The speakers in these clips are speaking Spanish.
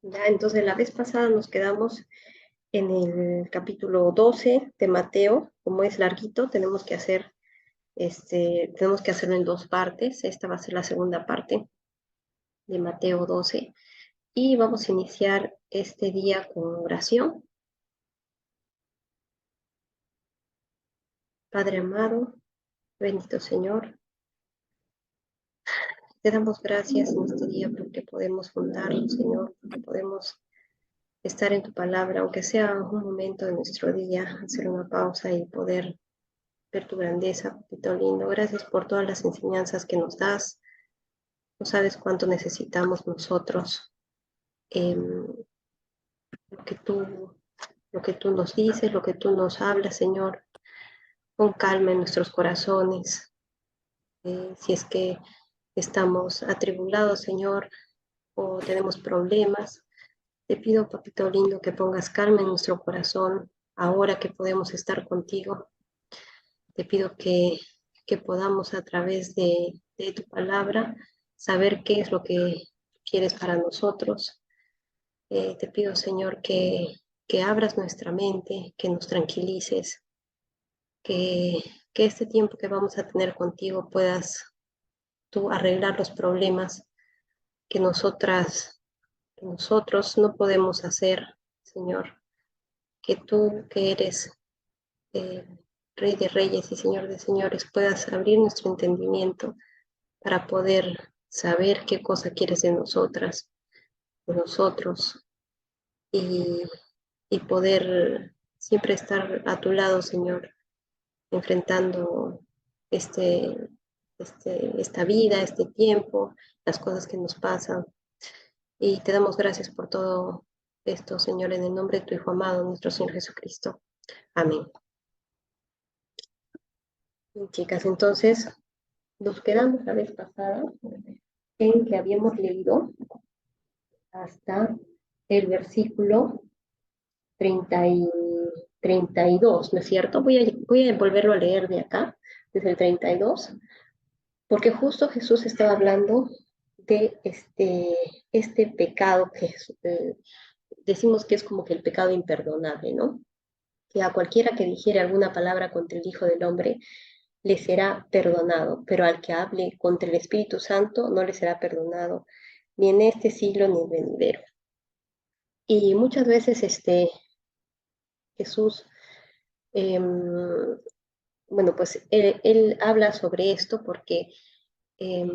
Ya, entonces la vez pasada nos quedamos en el capítulo 12 de Mateo. Como es larguito, tenemos que hacerlo en dos partes. Esta va a ser la segunda parte de Mateo 12 y vamos a iniciar este día con oración. Padre amado, bendito Señor, te damos gracias en este día porque podemos juntarnos, Señor, porque podemos estar en tu palabra, aunque sea un momento de nuestro día, hacer una pausa y poder ver tu grandeza, papito lindo. Gracias por todas las enseñanzas que nos das. No sabes cuánto necesitamos nosotros eh, lo que tú, lo que tú nos dices, lo que tú nos hablas, Señor. Pon calma en nuestros corazones. Si es que estamos atribulados, Señor, o tenemos problemas, te pido, papito lindo, que pongas calma en nuestro corazón ahora que podemos estar contigo. Te pido que podamos a través de tu palabra saber qué es lo que quieres para nosotros. Te pido, Señor, que abras nuestra mente, que nos tranquilices, que, que este tiempo que vamos a tener contigo puedas tú arreglar los problemas que que nosotros no podemos hacer, Señor. Que tú, que eres eh, Rey de Reyes y Señor de Señores, puedas abrir nuestro entendimiento para poder saber qué cosa quieres de nosotros, y, y poder siempre estar a tu lado, Señor, enfrentando este, esta vida, este tiempo, las cosas que nos pasan. Y te damos gracias por todo esto, Señor, en el nombre de tu Hijo amado, nuestro Señor Jesucristo. Amén. Bien, chicas, entonces nos quedamos la vez pasada en que habíamos leído hasta el versículo 30 y 32, ¿no es cierto? Voy a volverlo a leer de acá, desde el 32, porque justo Jesús estaba hablando de este pecado decimos que es como que el pecado imperdonable, ¿no? Que a cualquiera que dijere alguna palabra contra el Hijo del Hombre le será perdonado, pero al que hable contra el Espíritu Santo no le será perdonado, ni en este siglo ni en venidero. Y muchas veces Jesús, eh, bueno, pues él habla sobre esto porque eh,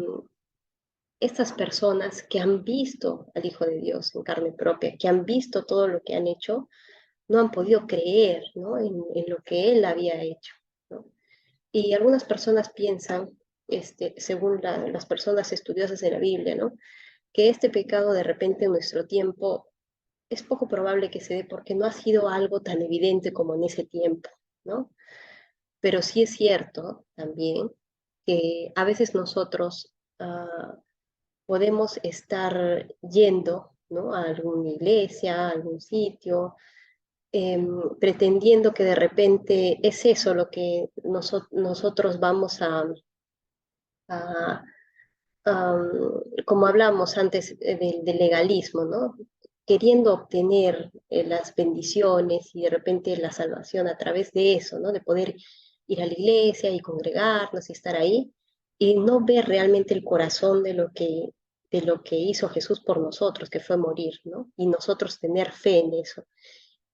estas personas que han visto al Hijo de Dios en carne propia, que han visto todo lo que han hecho, no han podido creer, ¿no? En lo que Él había hecho, ¿no? Y algunas personas piensan, según las personas estudiosas de la Biblia, ¿no? Que este pecado de repente en nuestro tiempo es poco probable que se dé porque no ha sido algo tan evidente como en ese tiempo, ¿no? Pero sí es cierto también que a veces nosotros podemos estar yendo, ¿no? A alguna iglesia, a algún sitio, pretendiendo que de repente es eso lo que nosotros vamos a, como hablamos antes del legalismo, ¿no? Queriendo obtener las bendiciones y de repente la salvación a través de eso, ¿no? De poder ir a la iglesia y congregarnos y estar ahí y no ver realmente el corazón de lo que hizo Jesús por nosotros, que fue morir, ¿no? Y nosotros tener fe en eso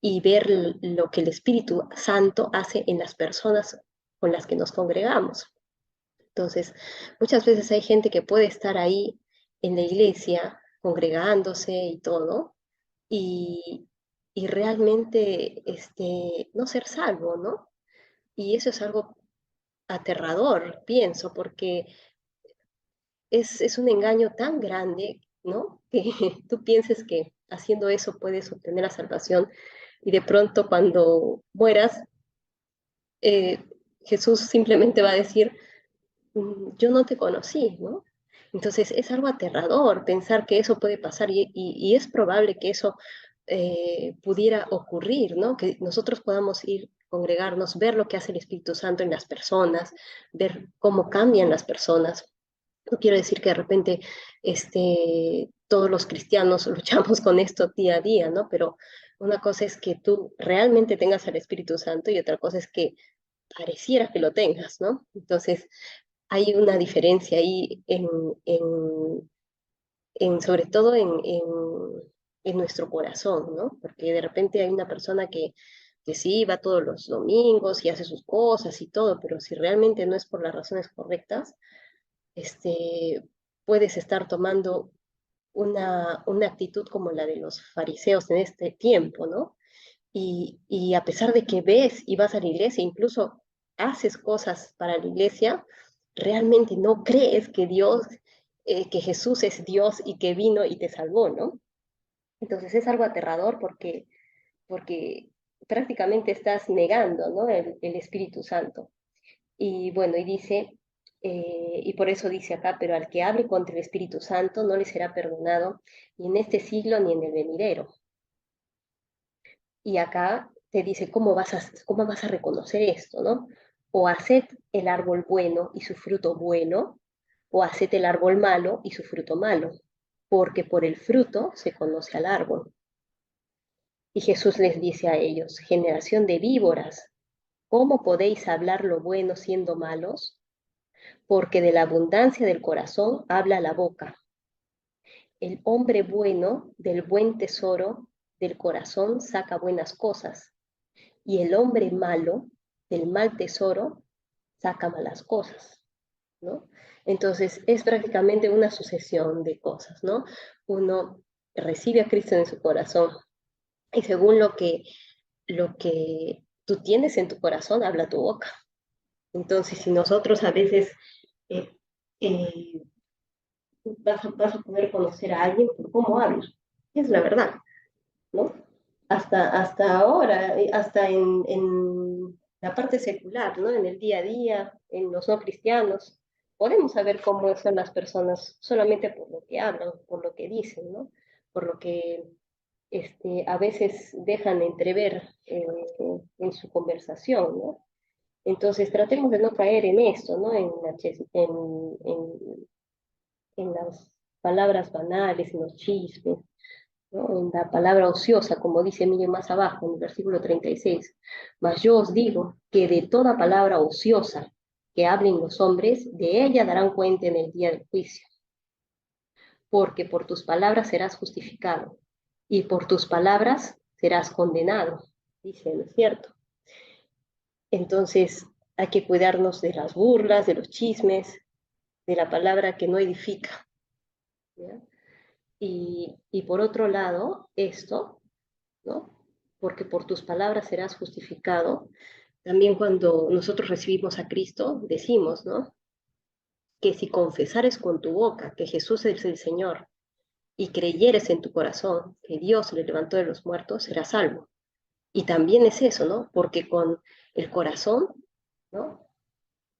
y ver lo que el Espíritu Santo hace en las personas con las que nos congregamos. Entonces, muchas veces hay gente que puede estar ahí en la iglesia congregándose y todo, y, y realmente no ser salvo, ¿no? Y eso es algo aterrador, pienso, porque es un engaño tan grande, ¿no? Que tú pienses que haciendo eso puedes obtener la salvación y de pronto cuando mueras, eh, Jesús simplemente va a decir, yo no te conocí, ¿no? Entonces es algo aterrador pensar que eso puede pasar y es probable que eso pudiera ocurrir, ¿no? Que nosotros podamos ir, congregarnos, ver lo que hace el Espíritu Santo en las personas, ver cómo cambian las personas. No quiero decir que de repente todos los cristianos luchamos con esto día a día, ¿no? Pero una cosa es que tú realmente tengas al Espíritu Santo y otra cosa es que pareciera que lo tengas, ¿no? Entonces, hay una diferencia ahí sobre todo en nuestro corazón, ¿no? Porque de repente hay una persona que sí va todos los domingos y hace sus cosas y todo, pero si realmente no es por las razones correctas, este, puedes estar tomando una actitud como la de los fariseos en este tiempo, ¿no? Y a pesar de que ves y vas a la iglesia, incluso haces cosas para la iglesia, realmente no crees que que Jesús es Dios y que vino y te salvó, ¿no? Entonces es algo aterrador porque prácticamente estás negando, ¿no? El Espíritu Santo. Y bueno, y dice, y por eso dice acá, pero al que hable contra el Espíritu Santo no le será perdonado ni en este siglo ni en el venidero. Y acá te dice cómo vas a reconocer esto, ¿no? O haced el árbol bueno y su fruto bueno, o haced el árbol malo y su fruto malo, porque por el fruto se conoce al árbol. Y Jesús les dice a ellos, generación de víboras, ¿cómo podéis hablar lo bueno siendo malos? Porque de la abundancia del corazón habla la boca. El hombre bueno del buen tesoro del corazón saca buenas cosas, y el hombre malo del mal tesoro saca malas cosas, ¿no? Entonces es prácticamente una sucesión de cosas, ¿no? Uno recibe a Cristo en su corazón y según lo que tú tienes en tu corazón, habla tu boca. Entonces, si nosotros a veces eh, eh, vas a poder conocer a alguien por cómo habla, es la verdad, ¿no? Hasta ahora, hasta en la parte secular, ¿no? En el día a día, en los no cristianos, podemos saber cómo son las personas solamente por lo que hablan, por lo que dicen, ¿no? Por lo que a veces dejan entrever en su conversación, ¿no? Entonces tratemos de no caer en esto, ¿no? En las palabras banales, en los chismes, ¿no? En la palabra ociosa, como dice Emilio más abajo, en el versículo 36. Mas yo os digo que de toda palabra ociosa que hablen los hombres, de ella darán cuenta en el día del juicio. Porque por tus palabras serás justificado, y por tus palabras serás condenado, dice, ¿no es cierto? Entonces hay que cuidarnos de las burlas, de los chismes, de la palabra que no edifica, ¿ya? Y por otro lado, esto, ¿no? Porque por tus palabras serás justificado. También cuando nosotros recibimos a Cristo, decimos, ¿no? Que si confesares con tu boca que Jesús es el Señor y creyeres en tu corazón que Dios le levantó de los muertos, serás salvo. Y también es eso, ¿no? Porque con el corazón, ¿no?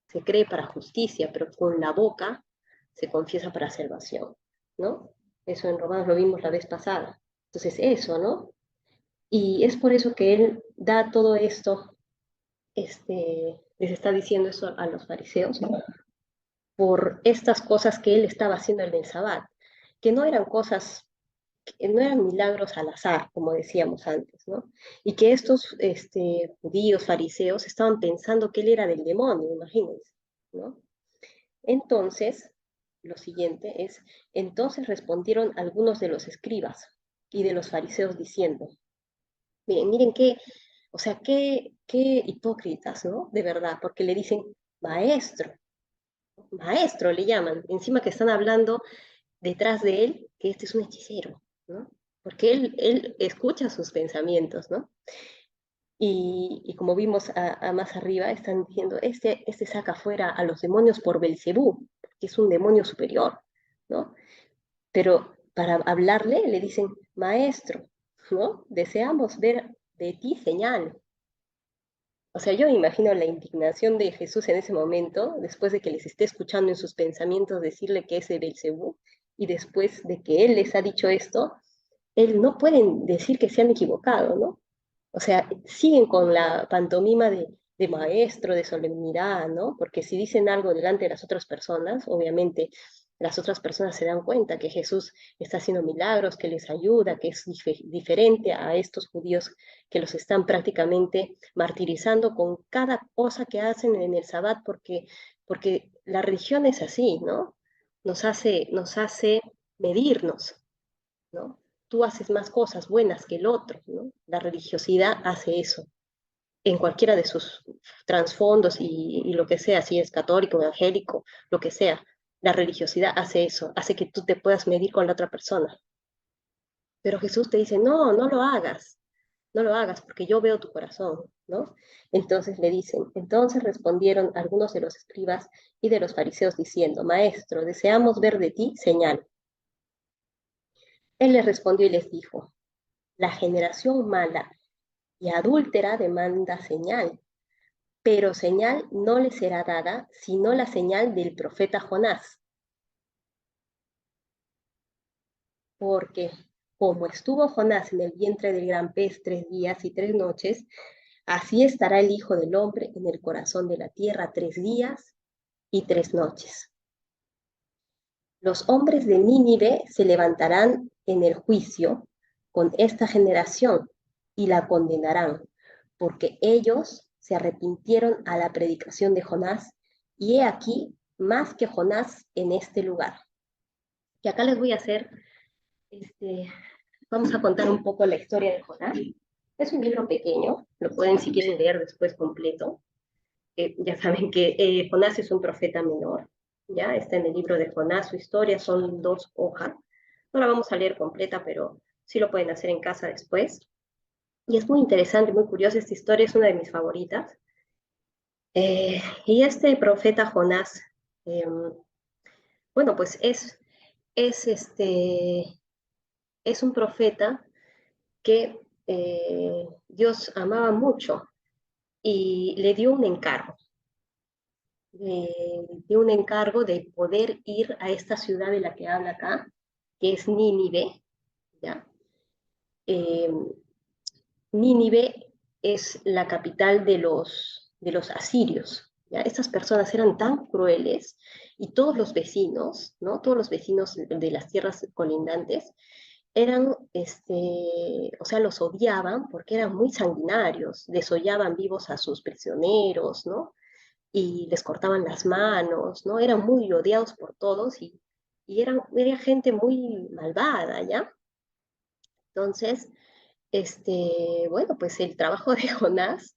Se cree para justicia, pero con la boca se confiesa para salvación, ¿no? Eso en Romanos lo vimos la vez pasada. Entonces, eso, ¿no? Y es por eso que él da todo esto, les está diciendo eso a los fariseos, por estas cosas que él estaba haciendo en el Sabbat, que no eran cosas, que no eran milagros al azar, como decíamos antes, ¿no? Y que estos judíos, fariseos, estaban pensando que él era del demonio, imagínense, ¿no? Entonces, lo siguiente es, entonces respondieron algunos de los escribas y de los fariseos diciendo, miren qué, o sea, qué hipócritas, ¿no? De verdad, porque le dicen maestro, maestro le llaman, encima que están hablando detrás de él que este es un hechicero, ¿no? Porque él escucha sus pensamientos, ¿no? Y como vimos más arriba, están diciendo, este saca fuera a los demonios por Belcebú, que es un demonio superior, ¿no? Pero para hablarle le dicen, maestro, ¿no? Deseamos ver de ti señal. O sea, yo me imagino la indignación de Jesús en ese momento, después de que les esté escuchando en sus pensamientos decirle que es de Belcebú, y después de que él les ha dicho esto, él no pueden decir que se han equivocado, ¿no? O sea, siguen con la pantomima de maestro, de solemnidad, ¿no? Porque si dicen algo delante de las otras personas, obviamente las otras personas se dan cuenta que Jesús está haciendo milagros, que les ayuda, que es diferente a estos judíos que los están prácticamente martirizando con cada cosa que hacen en el Sabbat, porque la religión es así, ¿no? Nos hace medirnos, ¿no? Tú haces más cosas buenas que el otro, ¿no? La religiosidad hace eso en cualquiera de sus trasfondos y lo que sea, si es católico, evangélico, lo que sea. La religiosidad hace eso, hace que tú te puedas medir con la otra persona. Pero Jesús te dice, no, no lo hagas porque yo veo tu corazón, ¿no? Entonces le dicen, entonces respondieron algunos de los escribas y de los fariseos diciendo, Maestro, deseamos ver de ti señal. Él les respondió y les dijo, la generación mala y adúltera demanda señal, pero señal no le será dada, sino la señal del profeta Jonás, porque como estuvo Jonás en el vientre del gran pez 3 días y 3 noches, así estará el Hijo del Hombre en el corazón de la tierra 3 días y 3 noches. Los hombres de Nínive se levantarán en el juicio con esta generación y la condenarán, porque ellos se arrepintieron a la predicación de Jonás, y he aquí más que Jonás en este lugar. Y acá les voy a hacer, vamos a contar un poco la historia de Jonás. Es un libro pequeño, lo pueden si quieren leer después completo. Ya saben que Jonás es un profeta menor, ya está en el libro de Jonás, su historia son 2 hojas. No la vamos a leer completa, pero sí lo pueden hacer en casa después. Y es muy interesante, muy curiosa esta historia, es una de mis favoritas. Y este profeta Jonás, eh, bueno, pues es, es un profeta que Dios amaba mucho y le dio un encargo. De un encargo de poder ir a esta ciudad de la que habla acá, que es Nínive, ¿ya? Eh, Nínive es la capital de los asirios, ¿ya? Estas personas eran tan crueles y todos los vecinos, ¿no? Todos los vecinos de las tierras colindantes eran, o sea, los odiaban porque eran muy sanguinarios, desollaban vivos a sus prisioneros, ¿no? Y les cortaban las manos, ¿no? Eran muy odiados por todos y era gente muy malvada, ¿ya? Entonces, bueno, pues el trabajo de Jonás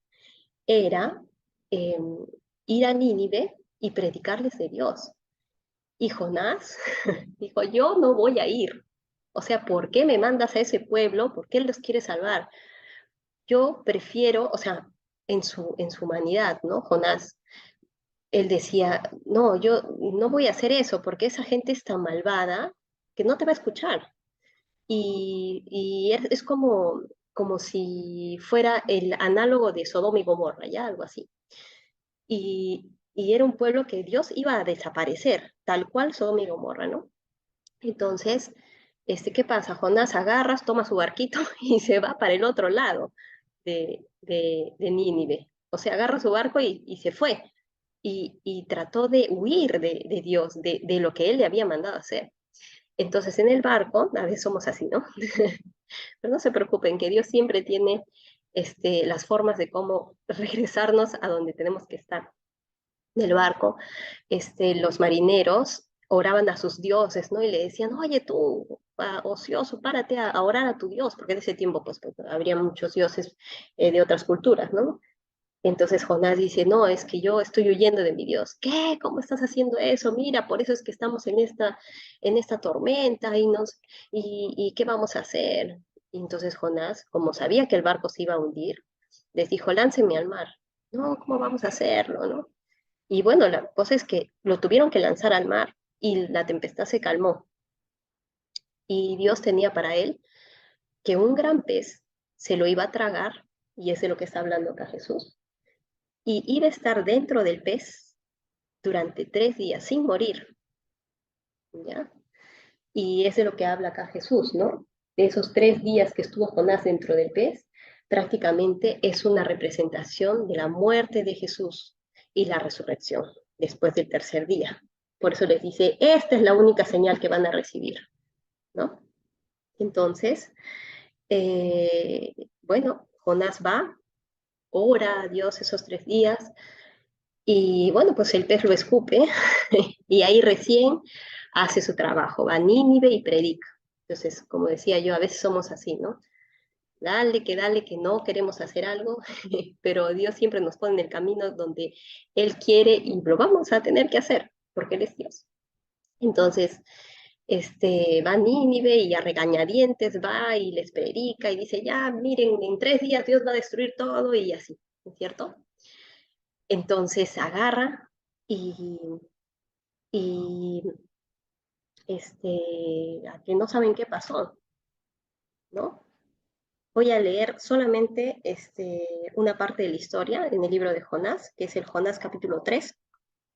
era eh, ir a Nínive y predicarles de Dios. Y Jonás dijo, yo no voy a ir. O sea, ¿por qué me mandas a ese pueblo? ¿Por qué él los quiere salvar? Yo prefiero, o sea, en su humanidad, ¿no? Jonás él decía, no, yo no voy a hacer eso porque esa gente es tan malvada que no te va a escuchar. Y es como, como si fuera el análogo de Sodoma y Gomorra, ya algo así. Y era un pueblo que Dios iba a desaparecer, tal cual Sodoma y Gomorra, ¿no? Entonces, ¿qué pasa? Jonás agarras, toma su barquito y se va para el otro lado de Nínive. O sea, agarra su barco y se fue. Y trató de huir de Dios, de lo que él le había mandado hacer. Entonces, en el barco, a veces somos así, ¿no? Pero no se preocupen, que Dios siempre tiene las formas de cómo regresarnos a donde tenemos que estar. En el barco, los marineros oraban a sus dioses, ¿no? Y le decían, oye, tú, ocioso, párate a orar a tu Dios, porque en ese tiempo, pues habría muchos dioses de otras culturas, ¿no? Entonces Jonás dice, no, es que yo estoy huyendo de mi Dios. ¿Qué? ¿Cómo estás haciendo eso? Mira, por eso es que estamos en esta tormenta y ¿qué vamos a hacer? Y entonces Jonás, como sabía que el barco se iba a hundir, les dijo, láncenme al mar. No, ¿cómo vamos a hacerlo, no? Y bueno, la cosa es que lo tuvieron que lanzar al mar y la tempestad se calmó. Y Dios tenía para él que un gran pez se lo iba a tragar, y es de lo que está hablando acá Jesús, y iba a estar dentro del pez durante 3 días sin morir, ¿ya? Y es de lo que habla acá Jesús, ¿no? De esos 3 días que estuvo Jonás dentro del pez, prácticamente es una representación de la muerte de Jesús y la resurrección después del tercer día. Por eso les dice, esta es la única señal que van a recibir, ¿no? Entonces, bueno, Jonás va, ora a Dios esos 3 días, y bueno, pues el pez lo escupe, y ahí recién hace su trabajo, va a Nínive y predica. Entonces, como decía yo, a veces somos así, ¿no? Dale, que no queremos hacer algo, pero Dios siempre nos pone en el camino donde Él quiere y lo vamos a tener que hacer, porque Él es Dios. Entonces, va a Nínive y a regañadientes va y les predica y dice, ya, miren, en 3 días Dios va a destruir todo y así, ¿no es cierto? Entonces agarra y, y a que no saben qué pasó, ¿no? Voy a leer solamente una parte de la historia en el libro de Jonás, que es el Jonás capítulo 3.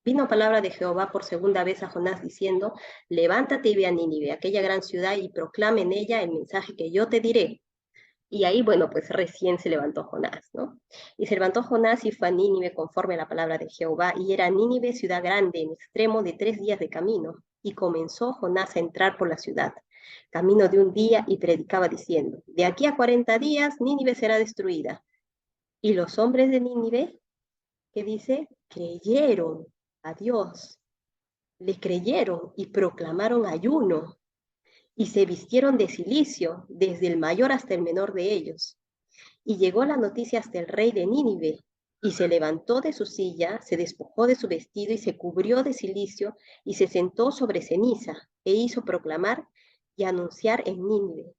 Vino palabra de Jehová por segunda vez a Jonás diciendo, levántate y ve a Nínive, aquella gran ciudad, y proclama en ella el mensaje que yo te diré. Y ahí, bueno, pues recién se levantó Jonás, ¿no? Y se levantó Jonás y fue a Nínive conforme a la palabra de Jehová, y era Nínive ciudad grande, en extremo de 3 días de camino. Y comenzó Jonás a entrar por la ciudad, camino de un día, y predicaba diciendo, de aquí a 40 días Nínive será destruida. Y los hombres de Nínive, ¿qué dice? Creyeron a Dios, le creyeron y proclamaron ayuno, y se vistieron de cilicio, desde el mayor hasta el menor de ellos. Y llegó la noticia hasta el rey de Nínive, y se levantó de su silla, se despojó de su vestido y se cubrió de cilicio, y se sentó sobre ceniza, e hizo proclamar y anunciar en Nínive,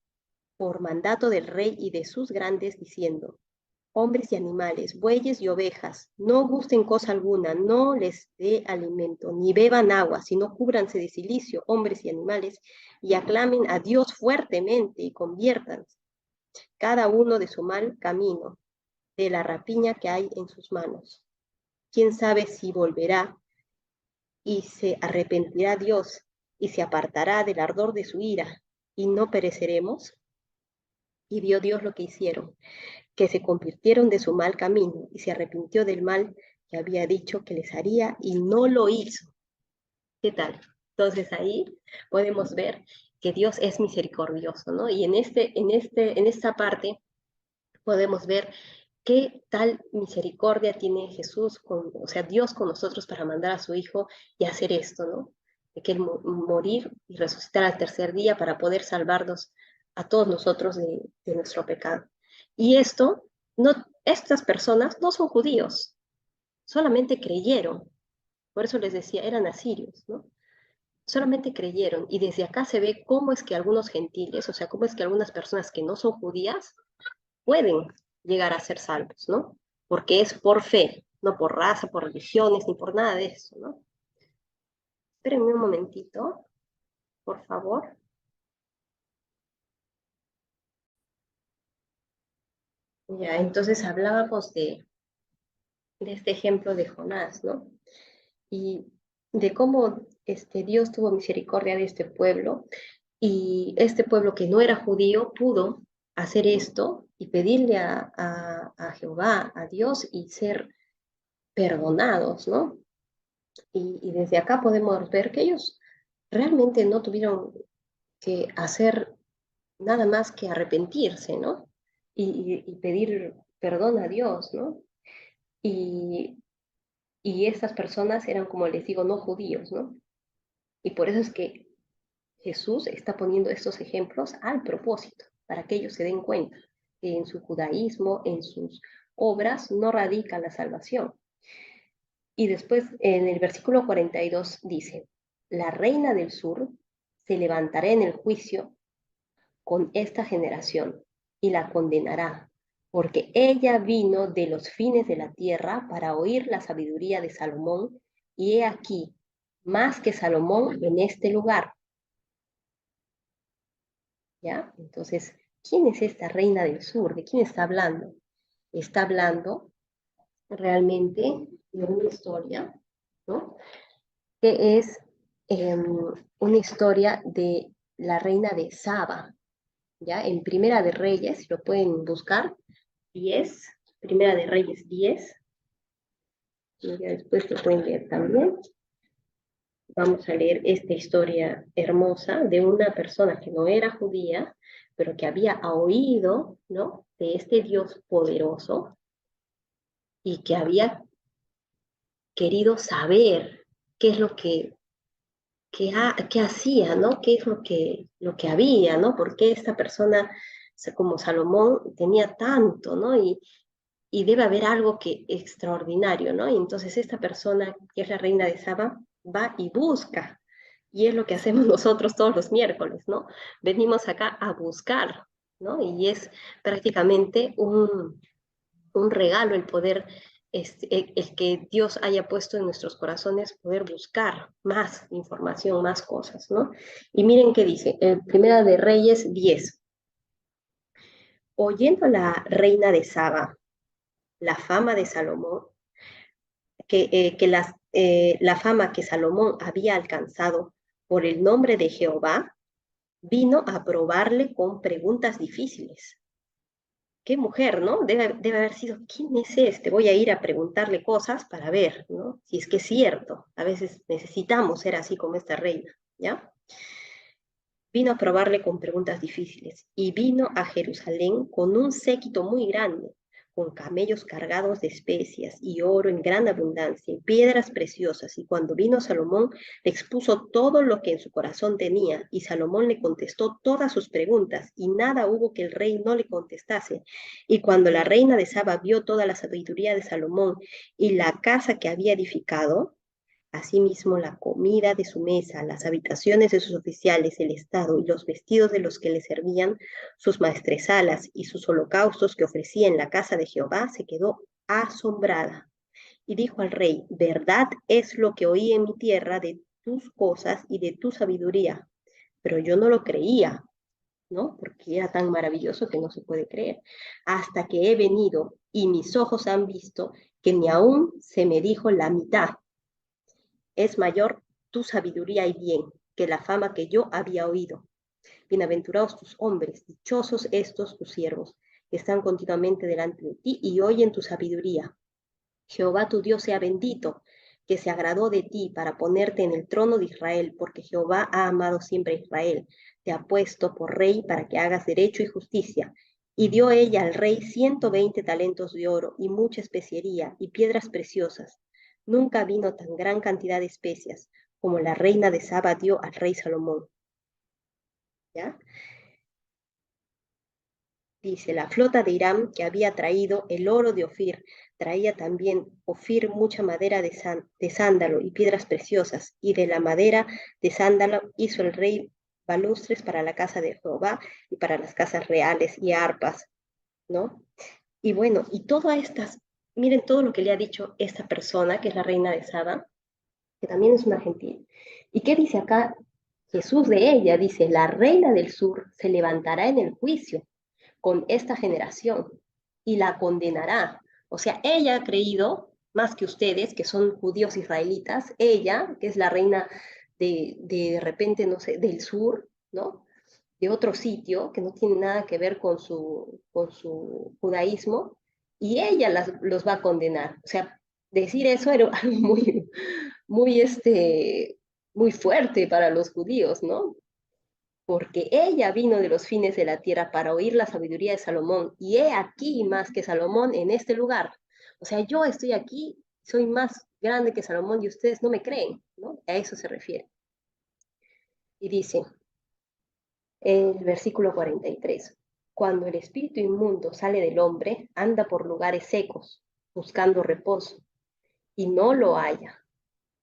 por mandato del rey y de sus grandes, diciendo, hombres y animales, bueyes y ovejas, no gusten cosa alguna, no les dé alimento, ni beban agua, sino cúbranse de cilicio, hombres y animales, y aclamen a Dios fuertemente y conviértanse cada uno de su mal camino, de la rapiña que hay en sus manos. ¿Quién sabe si volverá y se arrepentirá Dios y se apartará del ardor de su ira y no pereceremos? Y vio Dios lo que hicieron, que se convirtieron de su mal camino y se arrepintió del mal que había dicho que les haría y no lo hizo. ¿Qué tal? Entonces ahí podemos ver que Dios es misericordioso, ¿no? Y en esta parte podemos ver qué tal misericordia tiene Jesús, o sea, Dios con nosotros para mandar a su Hijo y hacer esto, ¿no? De que Él morir y resucitar al tercer día para poder salvarnos a todos nosotros de nuestro pecado. Y estas personas no son judíos, solamente creyeron. Por eso les decía, eran asirios, ¿no? Solamente creyeron. Y desde acá se ve cómo es que algunos gentiles, o sea, cómo es que algunas personas que no son judías, pueden llegar a ser salvos, ¿no? Porque es por fe, no por raza, por religiones, ni por nada de eso, ¿no? Espérenme un momentito, por favor. Ya, entonces hablábamos de este ejemplo de Jonás, ¿no? Y de cómo Dios tuvo misericordia de este pueblo, y este pueblo que no era judío pudo hacer esto y pedirle a Jehová, a Dios, y ser perdonados, ¿no? Y desde acá podemos ver que ellos realmente no tuvieron que hacer nada más que arrepentirse, ¿no? Y pedir perdón a Dios, ¿no? Y, y estas personas eran, como les digo, no judíos, ¿no? Y por eso es que Jesús está poniendo estos ejemplos al propósito, para que ellos se den cuenta que en su judaísmo, en sus obras, no radica la salvación. Y después en el versículo 42 dice, la reina del sur se levantará en el juicio con esta generación y la condenará, porque ella vino de los fines de la tierra para oír la sabiduría de Salomón, y he aquí, más que Salomón en este lugar. ¿Ya? Entonces, ¿quién es esta reina del sur? ¿De quién está hablando? Está hablando realmente de una historia, ¿no? Que es una historia de la reina de Saba, ¿ya? En Primera de Reyes, si lo pueden buscar, 10, Primera de Reyes 10, y ya después lo pueden leer también. Vamos a leer esta historia hermosa de una persona que no era judía, pero que había oído, ¿no?, de este Dios poderoso y que había querido saber qué es lo que hacía, ¿no? ¿Qué es lo que había, ¿no? ¿Por qué esta persona como Salomón tenía tanto, ¿no? Y debe haber algo que extraordinario, ¿no? Y entonces esta persona, que es la reina de Saba, va y busca. Y es lo que hacemos nosotros todos los miércoles, ¿no? Venimos acá a buscar, ¿no? Y es prácticamente un regalo el poder, el que Dios haya puesto en nuestros corazones, poder buscar más información, más cosas, ¿no? Y miren qué dice, Primera de Reyes 10. Oyendo la reina de Saba la fama de Salomón, la fama que Salomón había alcanzado por el nombre de Jehová, vino a probarle con preguntas difíciles. Qué mujer, ¿no? Debe haber sido, ¿quién es este? Voy a ir a preguntarle cosas para ver, ¿no? Si es que es cierto. A veces necesitamos ser así como esta reina, ¿ya? Vino a probarle con preguntas difíciles y vino a Jerusalén con un séquito muy grande, con camellos cargados de especias y oro en gran abundancia y piedras preciosas. Y cuando vino Salomón, le expuso todo lo que en su corazón tenía, y Salomón le contestó todas sus preguntas, y nada hubo que el rey no le contestase. Y cuando la reina de Saba vio toda la sabiduría de Salomón y la casa que había edificado, asimismo, la comida de su mesa, las habitaciones de sus oficiales, el estado y los vestidos de los que le servían, sus maestresalas y sus holocaustos que ofrecía en la casa de Jehová, se quedó asombrada. Y dijo al rey, verdad es lo que oí en mi tierra de tus cosas y de tu sabiduría, pero yo no lo creía, ¿no? Porque era tan maravilloso que no se puede creer. Hasta que he venido y mis ojos han visto que ni aún se me dijo la mitad. Es mayor tu sabiduría y bien que la fama que yo había oído. Bienaventurados tus hombres, dichosos estos tus siervos, que están continuamente delante de ti y oyen tu sabiduría. Jehová tu Dios sea bendito, que se agradó de ti para ponerte en el trono de Israel, porque Jehová ha amado siempre a Israel, te ha puesto por rey para que hagas derecho y justicia. Y dio ella al rey 120 talentos de oro y mucha especiería y piedras preciosas. Nunca vino tan gran cantidad de especias como la reina de Saba dio al rey Salomón. ¿Ya? Dice, la flota de Irán que había traído el oro de Ofir, traía también Ofir mucha madera de sándalo y piedras preciosas, y de la madera de sándalo hizo el rey balustres para la casa de Jehová y para las casas reales y arpas, ¿no? Y bueno, y todas estas, miren todo lo que le ha dicho esta persona, que es la reina de Saba, que también es una gentil. ¿Y qué dice acá Jesús de ella? Dice, la reina del sur se levantará en el juicio con esta generación y la condenará. O sea, ella ha creído, más que ustedes, que son judíos israelitas, ella, que es la reina de repente, no sé, del sur, ¿no? De otro sitio que no tiene nada que ver con su judaísmo, y ella los va a condenar. O sea, decir eso era algo muy, muy fuerte para los judíos, ¿no? Porque ella vino de los fines de la tierra para oír la sabiduría de Salomón, y he aquí más que Salomón en este lugar. O sea, yo estoy aquí, soy más grande que Salomón y ustedes no me creen, ¿no? A eso se refiere. Y dice, el versículo 43, cuando el espíritu inmundo sale del hombre, anda por lugares secos, buscando reposo, y no lo halla.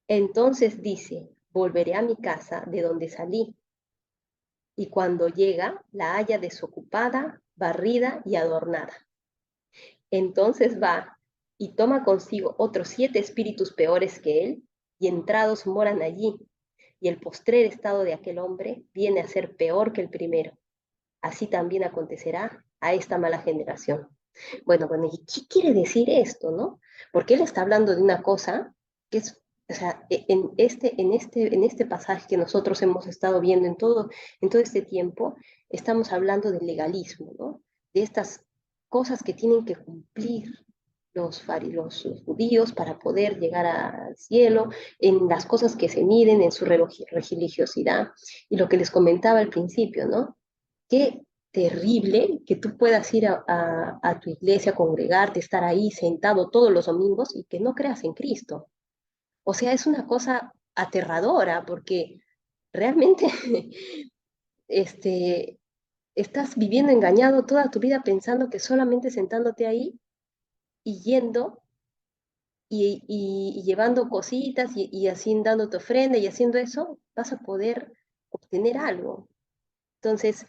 Entonces dice, volveré a mi casa de donde salí, y cuando llega, la halla desocupada, barrida y adornada. Entonces va y toma consigo otros 7 espíritus peores que él, y entrados moran allí, y el postrer estado de aquel hombre viene a ser peor que el primero. Así también acontecerá a esta mala generación. Bueno, ¿y qué quiere decir esto, no? Porque él está hablando de una cosa que es, o sea, en este pasaje que nosotros hemos estado viendo en todo este tiempo, estamos hablando del legalismo, ¿no? De estas cosas que tienen que cumplir, los judíos para poder llegar al cielo, en las cosas que se miden, en su religiosidad. Y lo que les comentaba al principio, ¿no? Qué terrible que tú puedas ir a tu iglesia, congregarte, estar ahí sentado todos los domingos y que no creas en Cristo. O sea, es una cosa aterradora porque realmente este, estás viviendo engañado toda tu vida pensando que solamente sentándote ahí y yendo y llevando cositas y así dando tu ofrenda y haciendo eso, vas a poder obtener algo. Entonces,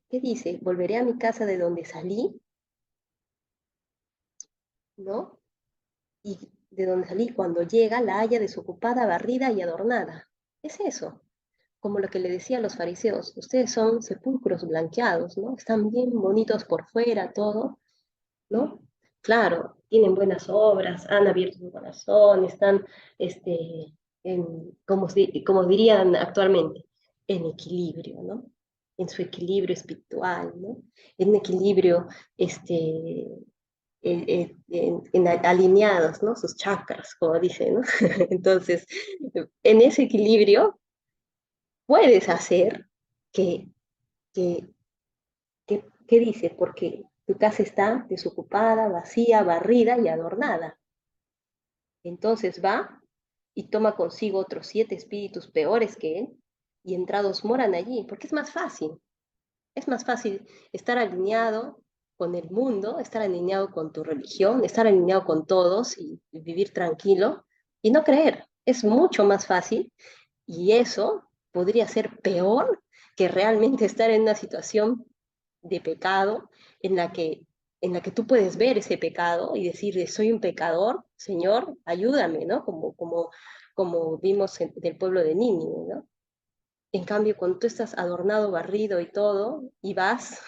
¿qué dice? Volveré a mi casa de donde salí, ¿no? Y de donde salí cuando llega la haya desocupada, barrida y adornada. Es eso, como lo que le decía a los fariseos, ustedes son sepulcros blanqueados, ¿no? Están bien bonitos por fuera, todo, ¿no? Claro, tienen buenas obras, han abierto su corazón, están, como dirían actualmente, en equilibrio, ¿no? En su equilibrio espiritual, ¿no? En equilibrio, alineados, ¿no? Sus chakras, como dicen, ¿no? Entonces, en ese equilibrio puedes hacer que, que, ¿qué dice? Porque tu casa está desocupada, vacía, barrida y adornada. Entonces va y toma consigo otros 7 espíritus peores que él y entrados moran allí, porque es más fácil. Es más fácil estar alineado con el mundo, estar alineado con tu religión, estar alineado con todos y vivir tranquilo y no creer. Es mucho más fácil y eso podría ser peor que realmente estar en una situación de pecado en la que tú puedes ver ese pecado y decir, soy un pecador, Señor, ayúdame, ¿no? Como vimos del pueblo de Nínive, ¿no? En cambio, cuando tú estás adornado, barrido y todo, y vas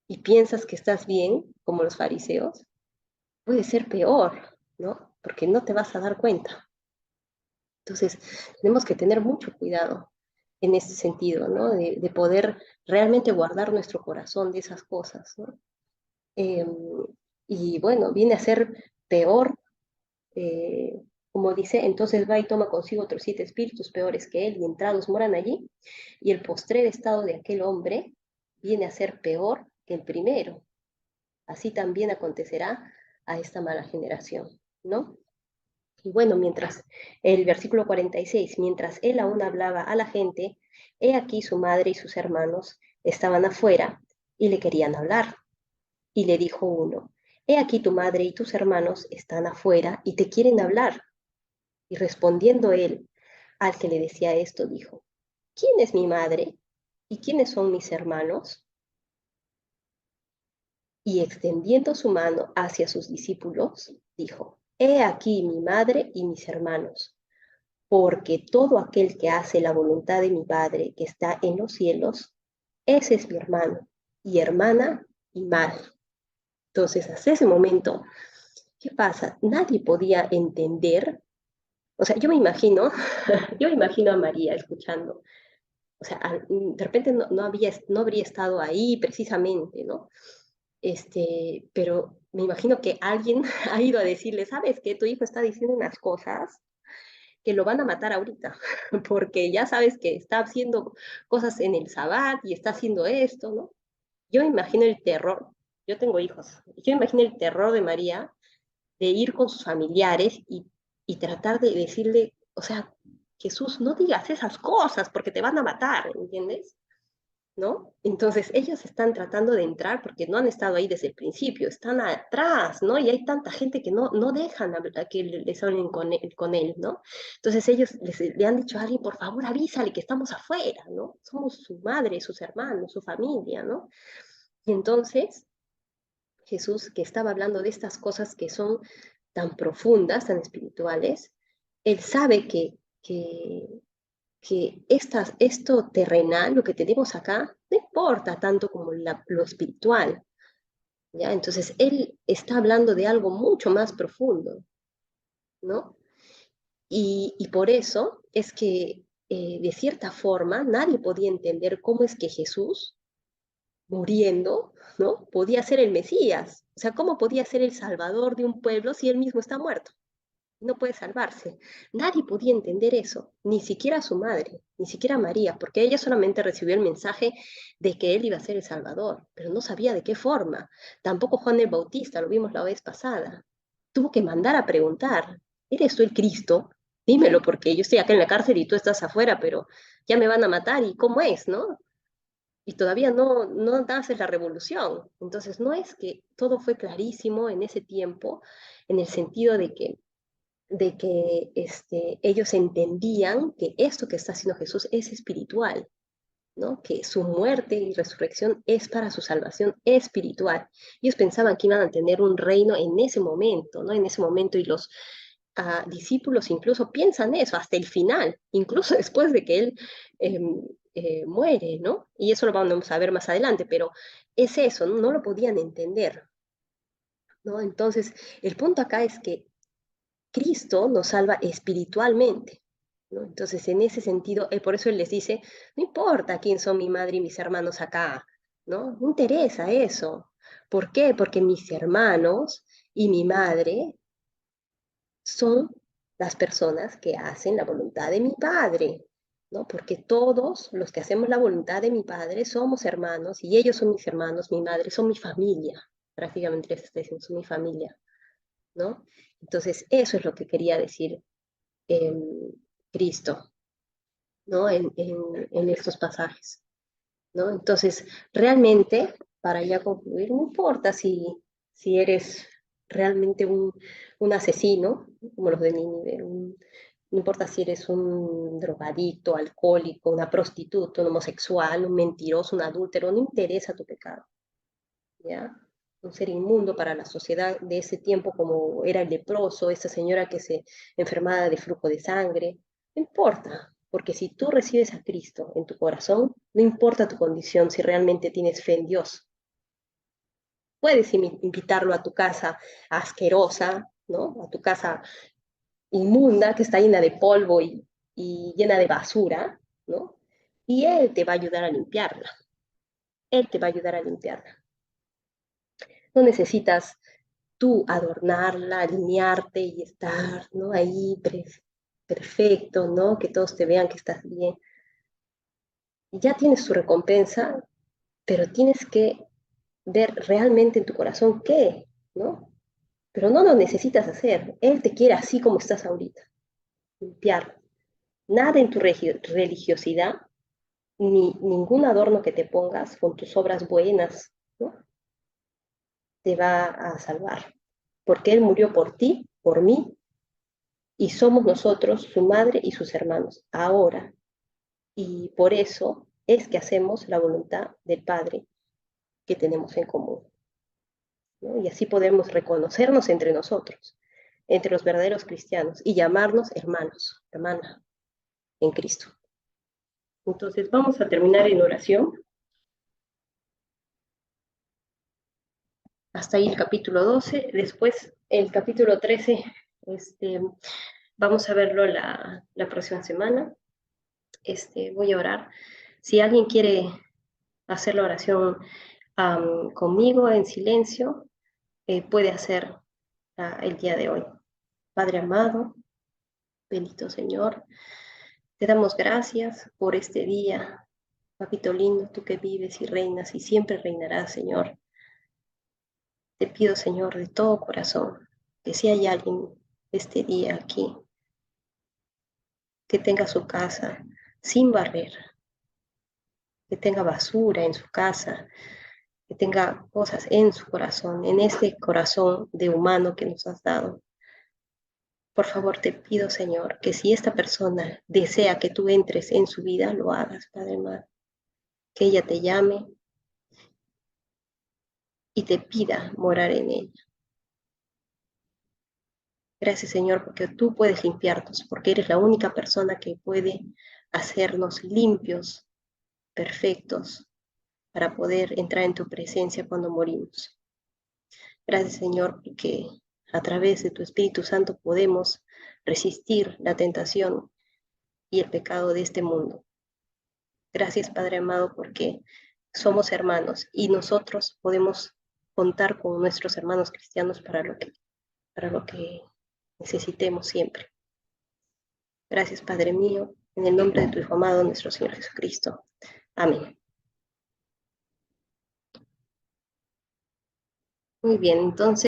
y piensas que estás bien, como los fariseos, puede ser peor, ¿no? Porque no te vas a dar cuenta. Entonces, tenemos que tener mucho cuidado en ese sentido, ¿no? De poder realmente guardar nuestro corazón de esas cosas, ¿no? Eh, y bueno, viene a ser peor, eh, como dice, entonces va y toma consigo otros 7 espíritus peores que él y entrados moran allí, y el postrer estado de aquel hombre viene a ser peor que el primero. Así también acontecerá a esta mala generación, ¿no? Y bueno, mientras el versículo 46, mientras él aún hablaba a la gente, he aquí su madre y sus hermanos estaban afuera y le querían hablar. Y le dijo uno, he aquí tu madre y tus hermanos están afuera y te quieren hablar. Y respondiendo él al que le decía esto, dijo, ¿quién es mi madre y quiénes son mis hermanos? Y extendiendo su mano hacia sus discípulos, dijo, he aquí mi madre y mis hermanos, porque todo aquel que hace la voluntad de mi Padre que está en los cielos, ese es mi hermano y hermana y madre. Entonces, hasta ese momento, ¿qué pasa? Nadie podía entender, o sea, yo me imagino, yo me imagino a María escuchando, o sea, de repente no habría estado ahí precisamente, ¿no? Pero me imagino que alguien ha ido a decirle, ¿sabes qué? Tu hijo está diciendo unas cosas que lo van a matar ahorita, porque ya sabes que está haciendo cosas en el Sabbat y está haciendo esto, ¿no? Yo me imagino el terror, yo tengo hijos, yo me imagino el terror de María de ir con sus familiares y tratar de decirle, o sea, Jesús, no digas esas cosas porque te van a matar, ¿entiendes? ¿No? Entonces ellos están tratando de entrar porque no han estado ahí desde el principio, están atrás, ¿no? Y hay tanta gente que no dejan que les hablen con él, ¿no? Entonces ellos le han dicho a alguien, por favor, avísale que estamos afuera, ¿no? Somos su madre, sus hermanos, su familia, ¿no? Y entonces Jesús, que estaba hablando de estas cosas que son tan profundas, tan espirituales, él sabe que esto terrenal, lo que tenemos acá, no importa tanto como lo espiritual, ¿ya? Entonces, él está hablando de algo mucho más profundo, ¿no? Y por eso es que, de cierta forma, nadie podía entender cómo es que Jesús muriendo, ¿no? Podía ser el Mesías. O sea, ¿cómo podía ser el salvador de un pueblo si él mismo está muerto? No puede salvarse. Nadie podía entender eso, ni siquiera su madre, ni siquiera María, porque ella solamente recibió el mensaje de que él iba a ser el Salvador, pero no sabía de qué forma. Tampoco Juan el Bautista, lo vimos la vez pasada. Tuvo que mandar a preguntar, ¿eres tú el Cristo? Dímelo, porque yo estoy acá en la cárcel y tú estás afuera, pero ya me van a matar, ¿y cómo es, no? Y todavía no nace la revolución. Entonces, no es que todo fue clarísimo en ese tiempo, en el sentido de que ellos entendían que esto que está haciendo Jesús es espiritual, ¿no? Que su muerte y resurrección es para su salvación espiritual. Ellos pensaban que iban a tener un reino en ese momento, ¿no? En ese momento, y los discípulos incluso piensan eso hasta el final, incluso después de que él eh, muere, ¿no? Y eso lo vamos a ver más adelante, pero es eso, ¿no? No lo podían entender, ¿no? Entonces, el punto acá es que Cristo nos salva espiritualmente, ¿no? Entonces, en ese sentido, por eso Él les dice, no importa quién son mi madre y mis hermanos acá, ¿no? No interesa eso. ¿Por qué? Porque mis hermanos y mi madre son las personas que hacen la voluntad de mi Padre, ¿no? Porque todos los que hacemos la voluntad de mi Padre somos hermanos y ellos son mis hermanos, mi madre, son mi familia. Prácticamente les está diciendo, son mi familia, ¿no? Entonces, eso es lo que quería decir eh, Cristo, ¿no? En estos pasajes, ¿no? Entonces, realmente, para ya concluir, no importa si eres realmente un asesino, como los de Nínive, no importa si eres un drogadicto, alcohólico, una prostituta, un homosexual, un mentiroso, un adúltero, no interesa tu pecado, ¿ya? Un ser inmundo para la sociedad de ese tiempo, como era el leproso, esa señora que se enfermaba de flujo de sangre, no importa, porque si tú recibes a Cristo en tu corazón, no importa tu condición, si realmente tienes fe en Dios, puedes invitarlo a tu casa asquerosa, ¿no? A tu casa inmunda, que está llena de polvo y llena de basura, ¿no? Y Él te va a ayudar a limpiarla. Él te va a ayudar a limpiarla. No necesitas tú adornarla, alinearte y estar, ¿no? Ahí perfecto, ¿no? Que todos te vean que estás bien. Y ya tienes tu recompensa, pero tienes que ver realmente en tu corazón qué, ¿no? Pero no lo necesitas hacer. Él te quiere así como estás ahorita. Limpiar. Nada en tu religiosidad, ni ningún adorno que te pongas con tus obras buenas, ¿no? Te va a salvar. Porque Él murió por ti, por mí, y somos nosotros su madre y sus hermanos ahora. Y por eso es que hacemos la voluntad del Padre que tenemos en común, ¿no? Y así podemos reconocernos entre nosotros, entre los verdaderos cristianos, y llamarnos hermanos, hermana en Cristo. Entonces vamos a terminar en oración. Hasta ahí el capítulo 12. Después el capítulo 13, este, vamos a verlo la próxima semana. Voy a orar. Si alguien quiere hacer la oración conmigo en silencio, puede hacer el día de hoy. Padre amado, bendito Señor, te damos gracias por este día. Papito lindo, tú que vives y reinas y siempre reinarás, Señor. Te pido, Señor, de todo corazón, que si hay alguien este día aquí que tenga su casa sin barrer, que tenga basura en su casa, que tenga cosas en su corazón, en este corazón de humano que nos has dado. Por favor, te pido, Señor, que si esta persona desea que tú entres en su vida, lo hagas, Padre amado. Que ella te llame y te pida morar en ella. Gracias, Señor, porque tú puedes limpiarnos, porque eres la única persona que puede hacernos limpios, perfectos, para poder entrar en tu presencia cuando morimos. Gracias, Señor, porque a través de tu Espíritu Santo podemos resistir la tentación y el pecado de este mundo. Gracias, Padre amado, porque somos hermanos y nosotros podemos contar con nuestros hermanos cristianos para lo que necesitemos siempre. Gracias, Padre mío, en el nombre de tu Hijo amado, nuestro Señor Jesucristo. Amén. Muy bien, entonces.